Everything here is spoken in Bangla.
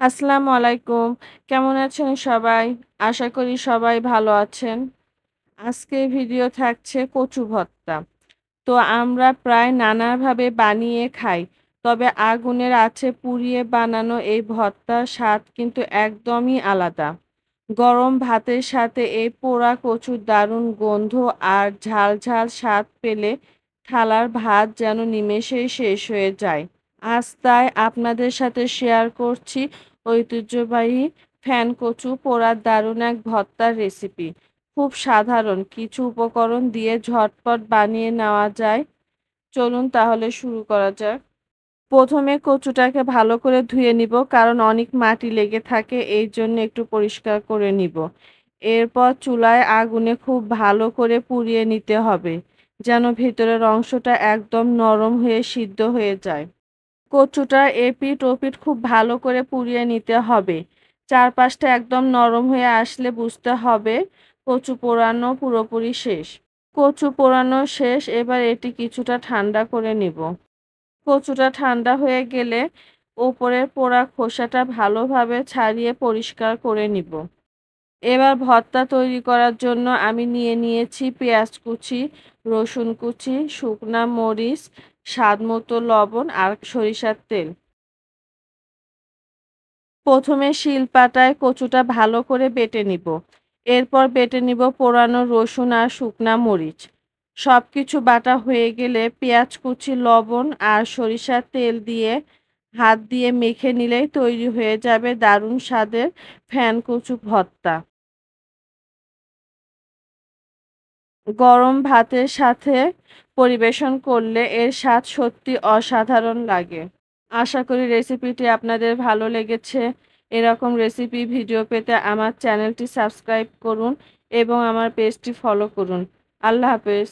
আসসালামু আলাইকুম। কেমন আছেন সবাই? আশা করি সবাই ভালো আছেন। আজকের ভিডিও থাকছে কচু ভর্তা। তো আমরা প্রায় নানাভাবে বানিয়ে খাই। তবে আগুনের আঁচে পুড়িয়ে বানানো এই ভর্তার স্বাদ কিন্তু একদমই আলাদা। গরম ভাতের সাথে এই পোড়া কচুর দারুণ গন্ধ আর ঝাল, ঝাল স্বাদ পেলে থালার ভাত যেন নিমেষেই শেষ হয়ে যায়। আজ তাই আপনাদের সাথে শেয়ার করছি ঐতিহ্যবাহী ফ্যান কচু পোড়ার দারুণ এক ভর্তার রেসিপি। খুব সাধারণ কিছু উপকরণ দিয়ে ঝটপট বানিয়ে নেওয়া যায়। চলুন তাহলে শুরু করা যাক। প্রথমে কচুটাকে ভালো করে ধুয়ে নিব কারণ অনেক মাটি লেগে থাকে এই জন্য একটু পরিষ্কার করে নিব। এরপর চুলায় আগুনে খুব ভালো করে পুড়িয়ে নিতে হবে যেন ভেতরের অংশটা একদম নরম হয়ে সিদ্ধ হয়ে যায়। কচুটা এপিঠ ওপিঠ খুব ভালো করে পুড়িয়ে নিতে হবে। চারপাশটা একদম নরম হয়ে আসলে বুঝতে হবে কচু পোড়ানো পুরোপুরি শেষ। কচু পোড়ানো শেষ, এবার এটি কিছুটা ঠান্ডা করে নিব। কচুটা ঠান্ডা হয়ে গেলে ওপরের পোড়া খোসাটা ভালোভাবে ছাড়িয়ে পরিষ্কার করে নিব। এবার ভর্তা তৈরি করার জন্য আমি নিয়ে নিয়েছি পেঁয়াজ কুচি, রসুন কুচি, শুকনা মরিচ, স্বাদমতো লবণ আর সরিষার তেল। প্রথমে শিলপাটায় কচুটা ভালো করে বেটে নিব। এরপর বেটে নিব পোড়ানো রসুন আর শুকনা মরিচ। সবকিছু বাটা হয়ে গেলে পেঁয়াজ কুচি, লবণ আর সরিষার তেল দিয়ে হাত দিয়ে মেখে নিলেই তৈরি হয়ে যাবে দারুণ স্বাদের ফ্যান কচু ভর্তা। গরম ভাতের সাথে পরিবেশন করলে এর স্বাদ সত্যি অসাধারণ লাগে। আশা করি রেসিপিটি আপনাদের ভালো লেগেছে। এরকম রেসিপি ভিডিও পেতে আমার চ্যানেলটি সাবস্ক্রাইব করুন এবং আমার পেজটি ফলো করুন। আল্লাহ হাফেজ।